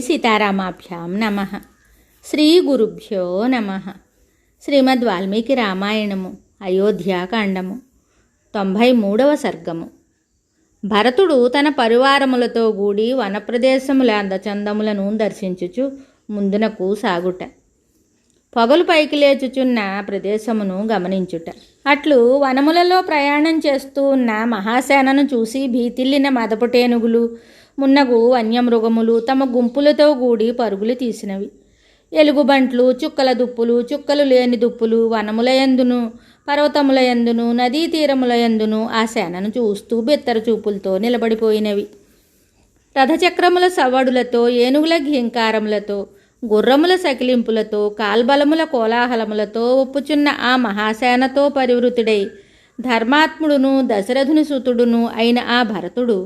సీతారామాభ్యాం నమః. శ్రీ గురుభ్యో నమః. శ్రీమద్ వాల్మీకి రామాయణము అయోధ్యాకాండము 93వ సర్గము. భరతుడు తన పరివారములతో గూడి వనప్రదేశముల అందచందములను దర్శించుచు ముందునకు సాగుట, పొగలు పైకి లేచుచున్న ప్రదేశమును గమనించుట. అట్లు వనములలో ప్రయాణం చేస్తూ ఉన్న మహాసేనను చూసి భీతిల్లిన మదపుటేనుగులు మున్నగు వన్యమృగములు తమ గుంపులతో గూడి పరుగులు తీసినవి. ఎలుగుబంట్లు, చుక్కల దుప్పులు, చుక్కలు లేని దుప్పులు వనములయందును పర్వతములయందును నదీ తీరములయందును ఆ సేనను చూస్తూ బెత్తర చూపులతో నిలబడిపోయినవి. రథచక్రముల సవ్వడులతో, ఏనుగుల ఘీంకారములతో, గుర్రముల సకిలింపులతో, కాల్బలముల కోలాహలములతో ఒప్పుచున్న ఆ మహాసేనతో పరివృతుడై ధర్మాత్ముడును దశరథుని సుతుడును అయిన ఆ భరతుడు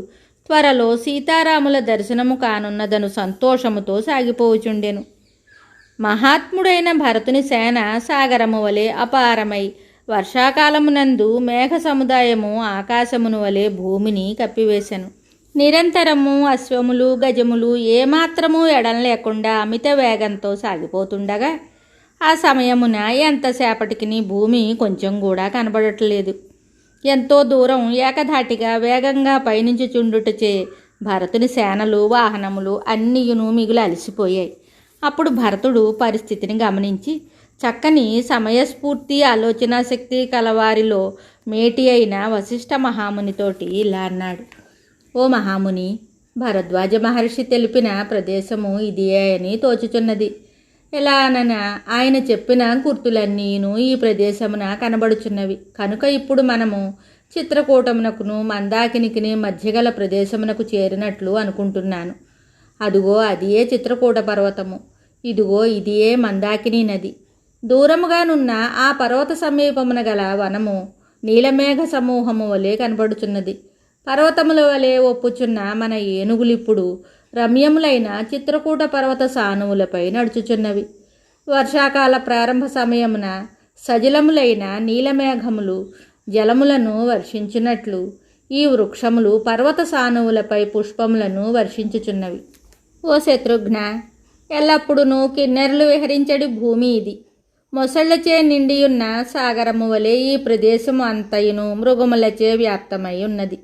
త్వరలో సీతారాముల దర్శనము కానున్నదను సంతోషముతో సాగిపోవుచుండెను. మహాత్ముడైన భరతుని సేన సాగరము వలె అపారమై వర్షాకాలమునందు మేఘ సముదాయము ఆకాశమును వలె భూమిని కప్పివేశెను. నిరంతరము అశ్వములు గజములు ఏమాత్రము ఎడం లేకుండా అమిత వేగంతో సాగిపోతుండగా ఆ సమయమున ఎంతసేపటికి భూమి కొంచెం కూడా కనబడట్లేదు. ఎంతో దూరం ఏకధాటిగా వేగంగా పయనించుచుండుటచే భరతుని సేనలు వాహనములు అన్నీయును మిగులు అలసిపోయాయి. అప్పుడు భరతుడు పరిస్థితిని గమనించి చక్కని సమయస్ఫూర్తి ఆలోచనా శక్తి కలవారిలో మేటి అయిన వశిష్ఠ మహామునితోటి ఇలా అన్నాడు: ఓ మహాముని, భరద్వాజ మహర్షి తెలిపిన ప్రదేశము ఇదియే అని తోచుచున్నది. ఎలా అనగా ఆయన చెప్పిన గుర్తులన్నీను ఈ ప్రదేశమున కనబడుచున్నవి. కనుక ఇప్పుడు మనము చిత్రకూటమునకును మందాకినికి మధ్యగల ప్రదేశమునకు చేరినట్లు అనుకుంటున్నాను. అదుగో అదియే చిత్రకూట పర్వతము, ఇదిగో ఇదియే మందాకిని నది. దూరముగానున్న ఆ పర్వత సమీపమున గల వనము నీలమేఘ సమూహము వలె కనబడుచున్నది. పర్వతముల వలె ఒప్పుచున్న మన ఏనుగులిప్పుడు రమ్యములైన చిత్రకూట పర్వత సానువులపై నడుచుచున్నవి. వర్షాకాల ప్రారంభ సమయమున సజలములైన నీలమేఘములు జలములను వర్షించినట్లు ఈ వృక్షములు పర్వత సానువులపై పుష్పములను వర్షించుచున్నవి. ఓ శత్రుఘ్న, ఎల్లప్పుడూ కిన్నెరలు విహరించడి భూమి ఇది. మొసళ్లచే నిండియున్న సాగరము వలె ఈ ప్రదేశము అంతయును మృగములచే వ్యాప్తమై ఉన్నది.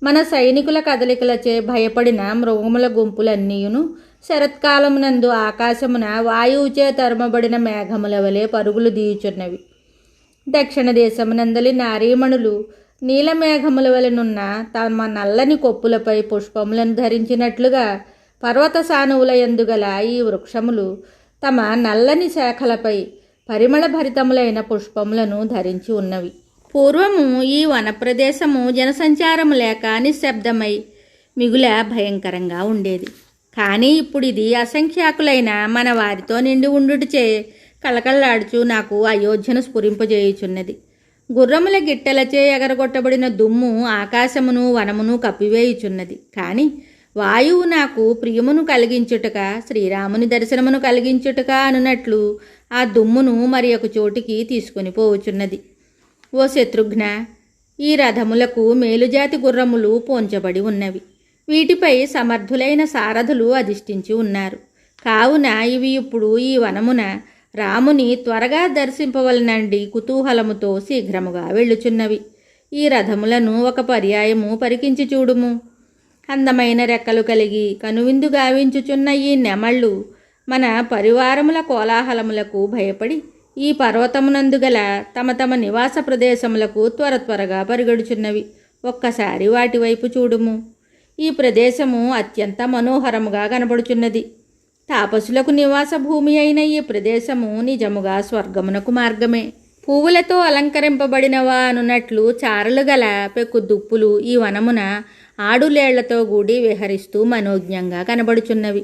మన సైనికుల కదలికలచే భయపడిన మృగముల గుంపులన్నీయును శరత్కాలమునందు ఆకాశమున వాయువుచే తరుమబడిన మేఘముల వలె పరుగులు దీయుచున్నవి. దక్షిణ దేశమునందలి నారీమణులు నీలమేఘముల వలెనున్న తమ నల్లని కొప్పులపై పుష్పములను ధరించినట్లుగా పర్వత సానువుల యందుగల ఈ వృక్షములు తమ నల్లని శాఖలపై పరిమళభరితములైన పుష్పములను ధరించి ఉన్నవి. పూర్వము ఈ వనప్రదేశము జనసంచారము లేక నిశ్శబ్దమై మిగుల భయంకరంగా ఉండేది. కానీ ఇప్పుడు ఇది అసంఖ్యాకులైన మన వారితో నిండి ఉండుటచే కళకళలాడుచు నాకు అయోధ్యను స్ఫురింపజేయుచున్నది. గుర్రముల గిట్టెలచే ఎగరగొట్టబడిన దుమ్ము ఆకాశమును వనమును కప్పివేయుచున్నది. కానీ వాయువు నాకు ప్రియమును కలిగించుటక, శ్రీరాముని దర్శనమును కలిగించుటక అనునట్లు ఆ దుమ్మును మరి ఒక చోటికి తీసుకొని పోవుచున్నది. ఓ శత్రుఘ్న, ఈ రథములకు మేలుజాతి గుర్రములు పోంచబడి ఉన్నవి. వీటిపై సమర్థులైన సారథులు అధిష్ఠించి ఉన్నారు. కావున ఇవి ఇప్పుడు ఈ వనమున రాముని త్వరగా దర్శింపవలనండి కుతూహలముతో శీఘ్రముగా వెళ్ళుచున్నవి. ఈ రథములను ఒక పర్యాయము పరికించి చూడుము. అందమైన రెక్కలు కలిగి కనువిందు గావించుచున్న ఈ నెమళ్ళు మన పరివారముల కోలాహలములకు భయపడి ఈ పర్వతమునందు గల తమ తమ నివాస ప్రదేశములకు త్వరగా పరిగెడుచున్నవి. ఒక్కసారి వాటి వైపు చూడుము. ఈ ప్రదేశము అత్యంత మనోహరముగా కనబడుచున్నది. తాపసులకు నివాస భూమి అయిన ఈ ప్రదేశము నిజముగా స్వర్గమునకు మార్గమే. పువ్వులతో అలంకరింపబడినవా అనున్నట్లు చారలు గల పెక్కు దుప్పులు ఈ వనమున ఆడులేళ్లతో గూడి విహరిస్తూ మనోజ్ఞంగా కనబడుచున్నవి.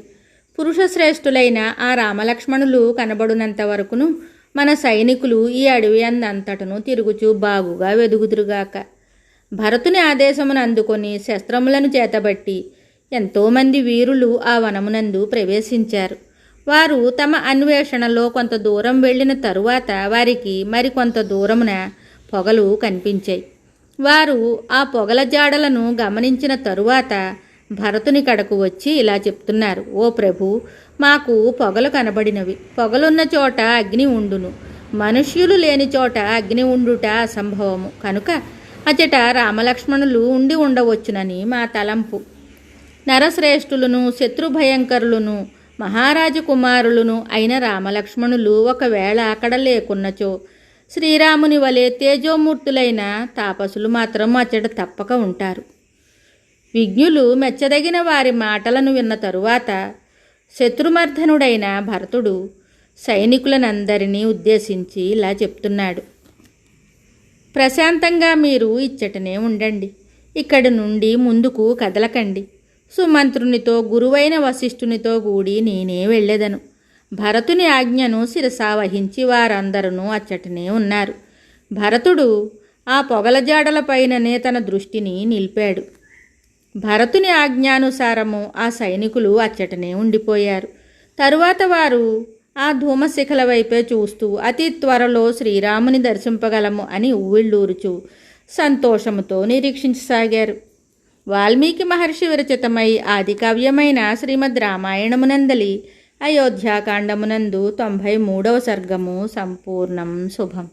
పురుషశ్రేష్ఠులైన ఆ రామలక్ష్మణులు కనబడునంత వరకును మన సైనికులు ఈ అడవి అందంతటను తిరుగుచూ బాగుగా వెదుగుదురుగాక. భరతుని ఆదేశమును అందుకొని శస్త్రములను చేతబట్టి ఎంతోమంది వీరులు ఆ వనమునందు ప్రవేశించారు. వారు తమ అన్వేషణలో కొంత దూరం వెళ్ళిన తరువాత వారికి మరికొంత దూరమున పొగలు కనిపించాయి. వారు ఆ పొగల జాడలను గమనించిన తరువాత భరతుని కడకు వచ్చి ఇలా చెప్తున్నారు: ఓ ప్రభు, మాకు పొగలు కనబడినవి. పొగలున్న చోట అగ్ని ఉండును, మనుష్యులు లేని చోట అగ్ని ఉండుట అసంభవము. కనుక అచట రామలక్ష్మణులు ఉండి ఉండవచ్చునని మా తలంపు. నరశ్రేష్ఠులను, శత్రుభయంకరులను, మహారాజు కుమారులను అయిన రామలక్ష్మణులు ఒకవేళ అక్కడ లేకున్నచో శ్రీరాముని వలె తేజోమూర్తులైన తాపసులు మాత్రం అచ్చట తప్పక ఉంటారు. విజ్ఞులు మెచ్చదగిన వారి మాటలను విన్న తరువాత శత్రుమర్ధనుడైన భరతుడు సైనికులనందరినీ ఉద్దేశించి ఇలా చెప్తున్నాడు: ప్రశాంతంగా మీరు ఇచ్చటనే ఉండండి. ఇక్కడి నుండి ముందుకు కదలకండి. సుమంత్రునితో, గురువైన వశిష్ఠునితో కూడి నేనే వెళ్ళెదను. భరతుని ఆజ్ఞను శిరసావహించి వారందరూ అచ్చటనే ఉన్నారు. భరతుడు ఆ పొగల జాడలపైననే తన దృష్టిని నిలిపాడు. భరతుని ఆజ్ఞానుసారము ఆ సైనికులు అచ్చటనే ఉండిపోయారు. తరువాత వారు ఆ ధూమశిఖల వైపే చూస్తూ అతి త్వరలో శ్రీరాముని దర్శింపగలము అని ఉవ్విళ్ళూరుచూ సంతోషముతో నిరీక్షించసాగారు. వాల్మీకి మహర్షి విరచితమై ఆది కావ్యమైన శ్రీమద్ రామాయణమునందలి అయోధ్యాకాండమునందు 93వ సర్గము సంపూర్ణం. శుభం.